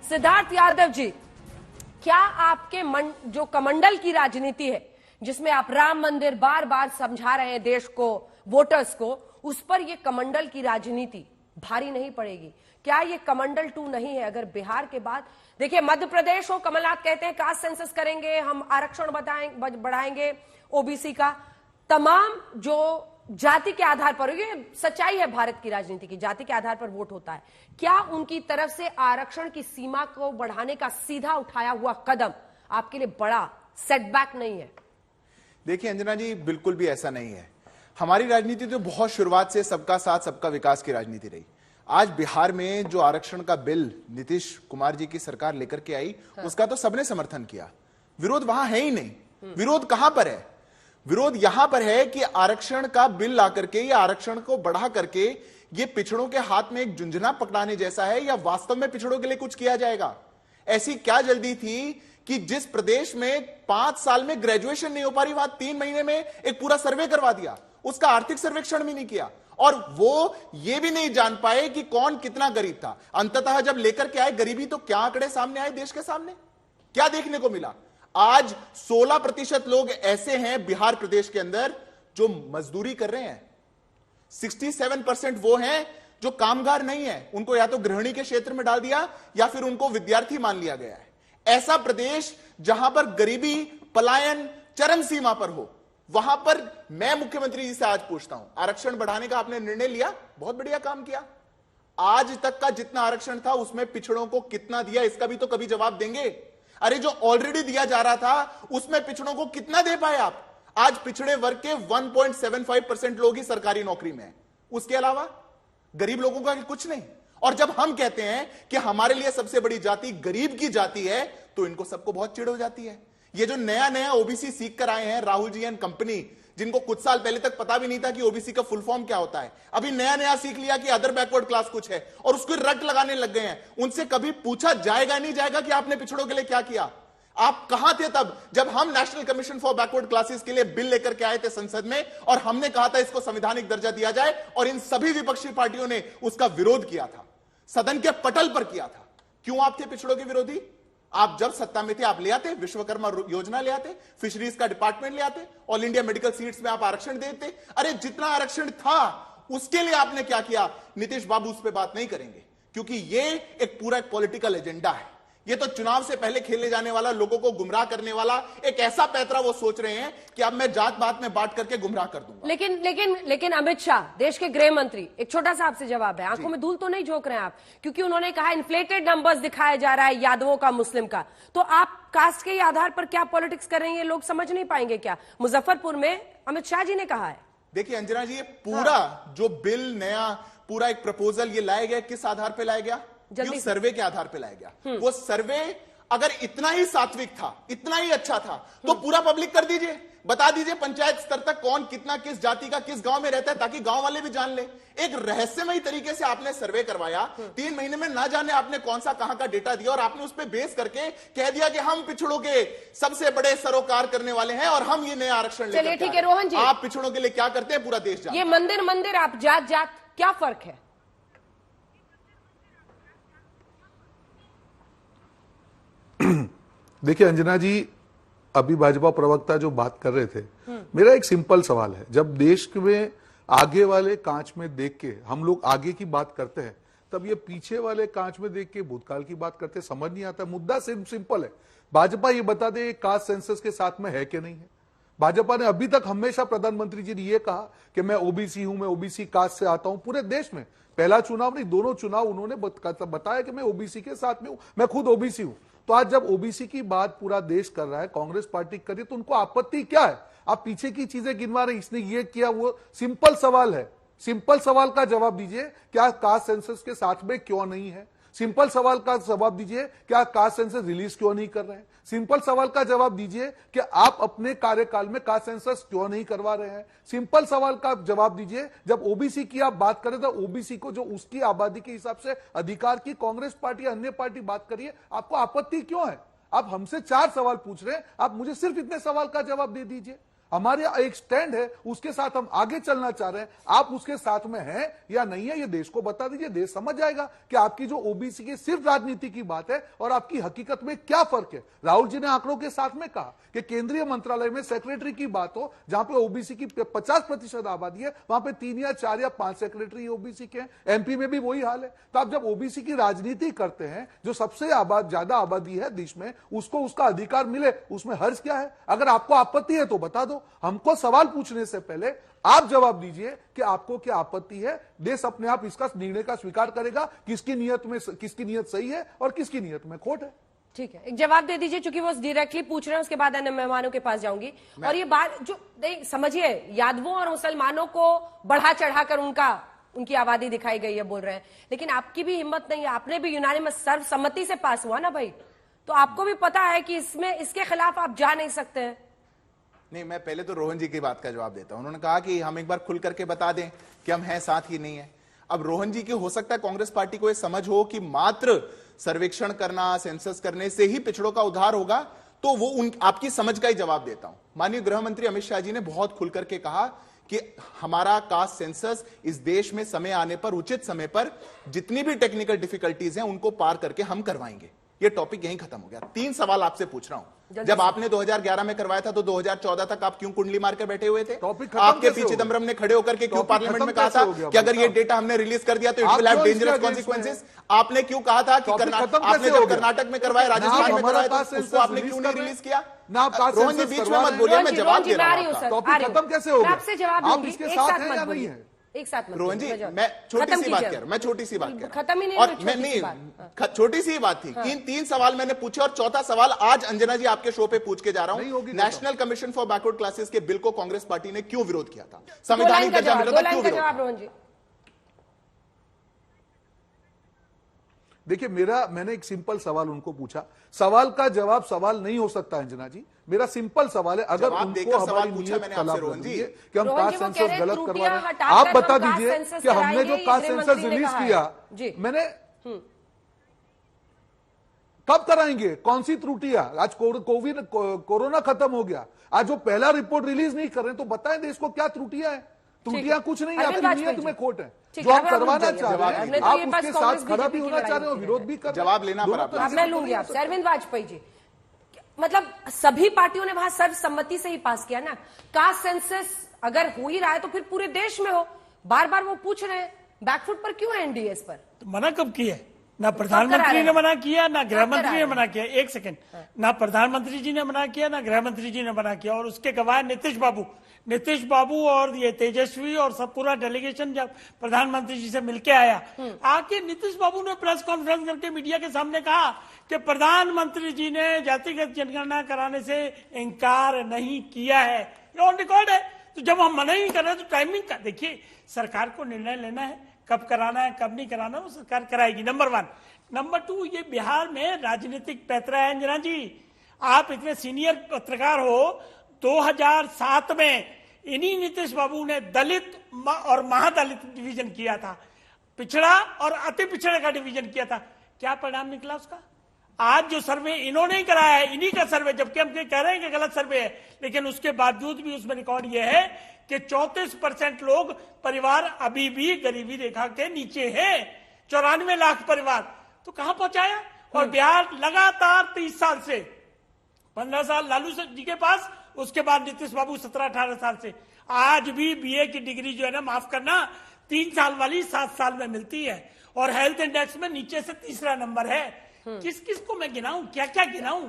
सिद्धार्थ यादव जी, क्या आपके जो कमंडल की राजनीति है, जिसमें आप राम मंदिर बार बार समझा रहे हैं देश को, वोटर्स को, उस पर यह कमंडल की राजनीति भारी नहीं पड़ेगी? क्या ये कमंडल 2 नहीं है? अगर बिहार के बाद देखिए मध्य प्रदेश हो, कमलनाथ कहते हैं कास्ट सेंसस करेंगे, हम आरक्षण बढ़ाएंगे ओबीसी का, तमाम जो जाति के आधार पर, ये सच्चाई है भारत की राजनीति की, जाति के आधार पर वोट होता है। क्या उनकी तरफ से आरक्षण की सीमा को बढ़ाने का सीधा उठाया हुआ कदम आपके लिए बड़ा सेटबैक नहीं है? देखिए अंजना जी, बिल्कुल भी ऐसा नहीं है। हमारी राजनीति तो बहुत शुरुआत से सबका साथ सबका विकास की राजनीति रही। आज बिहार में जो आरक्षण का बिल नीतीश कुमार जी की सरकार लेकर के आई, उसका तो सबने समर्थन किया। विरोध वहां है ही नहीं। विरोध कहां पर है? विरोध यहां पर है कि आरक्षण का बिल ला करके या आरक्षण को बढ़ा करके ये पिछड़ों के हाथ में एक झुंझुना पकड़ाने जैसा है, या वास्तव में पिछड़ों के लिए कुछ किया जाएगा? ऐसी क्या जल्दी थी कि जिस प्रदेश में 5 साल में ग्रेजुएशन नहीं हो पा रही, वहां 3 महीने में एक पूरा सर्वे करवा दिया, उसका आर्थिक सर्वेक्षण भी नहीं किया, और वो ये भी नहीं जान पाए कि कौन कितना गरीब था। अंततः जब लेकर के आए गरीबी, तो क्या आंकड़े सामने आए देश के सामने? क्या देखने को मिला? आज 16% लोग ऐसे हैं बिहार प्रदेश के अंदर जो मजदूरी कर रहे हैं। 67% वो हैं जो कामगार नहीं है, उनको या तो गृहिणी के क्षेत्र में डाल दिया या फिर उनको विद्यार्थी मान लिया गया है। ऐसा प्रदेश जहां पर गरीबी, पलायन चरम सीमा पर हो, वहां पर मैं मुख्यमंत्री जी से आज पूछता हूं, आरक्षण बढ़ाने का आपने निर्णय लिया, बहुत बढ़िया काम किया। आज तक का जितना आरक्षण था उसमें पिछड़ों को कितना दिया, इसका भी तो कभी जवाब देंगे। अरे जो ऑलरेडी दिया जा रहा था उसमें पिछड़ों को कितना दे पाए आप? आज पिछड़े वर्ग के 1.75% लोग ही सरकारी नौकरी में हैं, उसके अलावा गरीब लोगों का कुछ नहीं। और जब हम कहते हैं कि हमारे लिए सबसे बड़ी जाति गरीब की जाति है, तो इनको सबको बहुत चिढ़ हो जाती है। ये जो नया नया ओबीसी सीख कर आए हैं राहुल जी एंड कंपनी, जिनको कुछ साल पहले तक पता भी नहीं था कि ओबीसी का फुल फॉर्म क्या होता है, अभी नया नया सीख लिया कि अदर बैकवर्ड क्लास कुछ है और उसको रट लगाने लग गए हैं। उनसे कभी पूछा जाएगा नहीं जाएगा कि आपने पिछड़ों के लिए क्या किया? आप कहां थे तब जब हम national commission for backward classes के लिए बिल लेकर के आए थे संसद में, और हमने कहा था इसको संवैधानिक दर्जा दिया जाए, और इन सभी विपक्षी पार्टियों ने उसका विरोध किया था, सदन के पटल पर किया था। क्यों आप थे पिछड़ों के विरोधी? आप जब सत्ता में थे आप ले आते, विश्वकर्मा योजना ले आते, फिशरीज का डिपार्टमेंट ले आते, ऑल इंडिया मेडिकल सीट्स में आप आरक्षण देते। अरे जितना आरक्षण था उसके लिए आपने क्या किया? नीतीश बाबू उस पर बात नहीं करेंगे, क्योंकि ये एक पूरा पॉलिटिकल एजेंडा है। ये तो चुनाव से पहले खेले जाने वाला, लोगों को गुमराह करने वाला एक ऐसा पैतरा वो सोच रहे हैं कि अब मैं जात बात में बांट करके गुमराह कर दूंगा। लेकिन अमित शाह, देश के गृह मंत्री, एक छोटा सा आपसे जवाब है, आंखों में धूल तो नहीं झोंक रहे हैं आप? क्योंकि उन्होंने कहा इन्फ्लेटेड नंबर्स दिखाया जा रहा है यादवों का, मुस्लिम का, तो आप कास्ट के आधार पर क्या पॉलिटिक्स कर रही है, लोग समझ नहीं पाएंगे क्या? मुजफ्फरपुर में अमित शाह जी ने कहा है। देखिए अंजना जी, ये पूरा जो बिल नया पूरा एक प्रपोजल ये लाया गया, किस आधार पर लाया गया? जो सर्वे के आधार पर लाया गया। वो सर्वे अगर इतना ही सात्विक था, इतना ही अच्छा था, तो पूरा पब्लिक कर दीजिए, बता दीजिए पंचायत स्तर तक कौन कितना किस जाति का किस गांव में रहता है, ताकि गांव वाले भी जान ले। एक रहस्यमय तरीके से आपने सर्वे करवाया, 3 महीने में ना जाने आपने कौन सा कहां का डेटा दिया, और आपने उस पर बेस करके कह दिया कि हम पिछड़ों के सबसे बड़े सरोकार करने वाले हैं और हम ये नया आरक्षण लेकर। चलिए ठीक है रोहन जी, आप पिछड़ों के लिए क्या करते हैं पूरा देश जानता है। ये मंदिर आप जात क्या फर्क है? देखिए अंजना जी, अभी भाजपा प्रवक्ता जो बात कर रहे थे, मेरा एक सिंपल सवाल है, जब देश में आगे वाले कांच में देख के हम लोग आगे की बात करते हैं, तब ये पीछे वाले कांच में देख के भूतकाल की बात करते, समझ नहीं आता। मुद्दा सिंपल है, भाजपा ये बता दे कास्ट सेंसस के साथ में है कि नहीं है। भाजपा ने अभी तक हमेशा प्रधानमंत्री जी ने यह कहा कि मैं ओबीसी हूं, मैं ओबीसी कास्ट से आता हूं। पूरे देश में पहला चुनाव नहीं, दोनों चुनाव उन्होंने बताया कि मैं ओबीसी के साथ में हूं, मैं खुद ओबीसी हूं। तो आज जब ओबीसी की बात पूरा देश कर रहा है, कांग्रेस पार्टी कर रही है, तो उनको आपत्ति क्या है? आप पीछे की चीजें गिनवा रहे, इसने ये किया, वो सिंपल सवाल है। सिंपल सवाल का जवाब दीजिए, क्या कास्ट सेंसस के साथ में क्यों नहीं है? सिंपल सवाल का जवाब दीजिए, क्या कास्ट सेंसस रिलीज क्यों नहीं कर रहे हैं? सिंपल सवाल का जवाब दीजिए कि आप अपने कार्यकाल में कास्ट सेंसस क्यों नहीं करवा रहे हैं? सिंपल सवाल का जवाब दीजिए, जब ओबीसी की आप बात करें तो ओबीसी को जो उसकी आबादी के हिसाब से अधिकार की कांग्रेस पार्टी अन्य पार्टी बात करिए, आपको आपत्ति क्यों है? आप हमसे 4 सवाल पूछ रहे हैं, आप मुझे सिर्फ इतने सवाल का जवाब दे दीजिए। हमारे एक स्टैंड है, उसके साथ हम आगे चलना चाह रहे हैं। आप उसके साथ में हैं या नहीं है, ये देश को बता दीजिए। देश समझ जाएगा कि आपकी जो ओबीसी की सिर्फ राजनीति की बात है और आपकी हकीकत में क्या फर्क है। राहुल जी ने आंकड़ों के साथ में कहा कि केंद्रीय मंत्रालय में सेक्रेटरी की बात हो, जहां पे ओबीसी की 50% आबादी है, वहां पे 3 या 4 या 5 सेक्रेटरी ओबीसी के हैं। एमपी में भी वही हाल है। तो आप जब ओबीसी की राजनीति करते हैं, जो सबसे ज्यादा आबादी है देश में, उसको उसका अधिकार मिले, उसमें हर्ज क्या है? अगर आपको आपत्ति है तो बता दो। हमको सवाल पूछने से पहले आप जवाब दीजिए कि आपको क्या आपत्ति है। देश अपने आप इसका निर्णय का स्वीकार करेगा किसकी नीयत सही है और किसकी नीयत में खोट है। ठीक है, एक जवाब दे दीजिए, चूंकि वो डायरेक्टली पूछ रहे हैं, उसके बाद अन्य मेहमानों के पास जाऊंगी। और ये बात जो नहीं समझिए, यादवों और मुसलमानों को बढ़ा चढ़ाकर उनकी आबादी दिखाई गई है बोल रहे हैं, लेकिन आपकी भी हिम्मत नहीं है। आपने भी यूनानिमस सर्वसम्मति से पास हुआ ना भाई, तो आपको भी पता है कि इसके खिलाफ आप जा नहीं सकते हैं। नहीं, मैं पहले तो रोहन जी की बात का जवाब देता हूं। उन्होंने कहा कि हम एक बार खुल करके बता दें कि हम हैं साथ ही नहीं है। अब रोहन जी की हो सकता है कांग्रेस पार्टी को यह समझ हो कि मात्र सर्वेक्षण करना, सेंसस करने से ही पिछड़ों का उद्धार होगा, तो वो आपकी समझ का ही जवाब देता हूं। माननीय गृह मंत्री अमित शाह जी ने बहुत खुल करके कहा कि हमारा कास्ट सेंसस इस देश में समय आने पर, उचित समय पर, जितनी भी टेक्निकल डिफिकल्टीज हैं उनको पार करके हम करवाएंगे। ये टॉपिक यहीं खत्म हो गया। 3 सवाल आपसे पूछ रहा हूं। जब आपने 2011 में करवाया था तो 2014 तक आप क्यों कुंडली मार कर बैठे हुए थे? आपके पी चिदम्बरम ने खड़े होकर के क्यों पार्लियामेंट में कहा था कि अगर ये डेटा हमने रिलीज कर दिया तो it will have dangerous consequences? आपने क्यों कहा था कि आपने जब कर्नाटक में करवाया, राजस्थान में करवाया, तो उसको आपने क्यों नहीं रिलीज किया? रोहन जी बीच में मत बोलिए, मैं जवाब दे रहा हूं। टॉपिक खत्म कैसे हो गया? आपसे जवाब आप इसके साथ हैं या नहीं है? एक साथ रोहन जी, मैं छोटी सी बात कह रहा हूं, खत्म ही नहीं, और मैं नहीं, छोटी सी बात थी। 3 सवाल मैंने पूछे और चौथा सवाल आज अंजना जी आपके शो पे पूछ के जा रहा हूं। National commission for backward classes के बिल को कांग्रेस पार्टी ने क्यों विरोध किया था? संवैधानिक दर्जा मिला था, क्यों विरोध? देखिए, मैंने एक सिंपल सवाल उनको पूछा। सवाल का जवाब सवाल नहीं हो सकता अंजना जी। मेरा सिंपल सवाल है, अगर उनको हमारी नीयत खिलाफ लगी है कि हम कास्ट सेंसस गलत करवा रहे हैं, आप बता दीजिए कि हमने जो कास्ट सेंसस रिलीज किया, मैंने कब कराएंगे? कौन सी त्रुटियां? आज कोरोना खत्म हो गया, आज जो पहला रिपोर्ट रिलीज नहीं कर रहे तो बताएं देश को क्या त्रुटियां है। त्रुटियां कुछ नहीं, आपकी नीयत में खोट है। जो आप करवाना चाह रहे हैं, आप उसके साथ खड़ा भी होना चाह रहे हो, विरोध भी कर। जवाब लेना पड़ा। मैं लूंगी आपसे। अरविंद वाजपेयी जी, मतलब सभी पार्टियों ने वहां सर्वसम्मति से ही पास किया ना। कास्ट सेंसस अगर हो ही रहा है तो फिर पूरे देश में हो। बार बार वो पूछ रहे हैं बैकफुट पर क्यों है एनडीएस पर? तो मना कब किया? ना प्रधानमंत्री ने मना किया, ना गृह मंत्री ने मना किया। एक सेकंड, ना प्रधानमंत्री जी ने मना किया, ना गृह मंत्री जी ने मना किया। और उसके गवाह नीतीश बाबू और ये तेजस्वी और सब पूरा डेलीगेशन जब प्रधानमंत्री जी से मिलके आया, आके नीतीश बाबू ने प्रेस कॉन्फ्रेंस करके मीडिया के सामने कहा कि प्रधानमंत्री जी ने जातिगत जनगणना कराने से इनकार नहीं किया है। ये ऑन रिकॉर्ड है। तो जब हम मना ही कर रहे हैं तो टाइमिंग का देखिए, सरकार को निर्णय लेना है, कब कराना है कब नहीं कराना, वो सरकार कराएगी। नंबर 1। नंबर 2, ये बिहार में राजनीतिक पैतरा है अंजना जी। आप इतने सीनियर पत्रकार हो, 2007 में इन्हीं नीतीश बाबू ने दलित और महादलित डिवीजन किया था, पिछड़ा और अति पिछड़े का डिवीजन किया था। क्या परिणाम निकला उसका? आज जो सर्वे इन्होंने ही कराया है, इन्हीं का सर्वे, जबकि हम कह रहे हैं कि गलत सर्वे है, लेकिन उसके बावजूद भी उसमें रिकॉर्ड यह है कि 34% लोग परिवार अभी भी गरीबी रेखा के नीचे हैं। 94 लाख परिवार तो कहां पहुंचाया? और बिहार लगातार 30 साल से, 15 साल लालू जी के पास, उसके बाद नीतीश बाबू 17-18 साल से, आज भी बीए की डिग्री जो है ना, माफ करना, 3 साल वाली 7 साल में मिलती है। और हेल्थ इंडेक्स में नीचे से तीसरा नंबर है। किस किस को मैं गिनाऊं, क्या क्या गिनाऊं?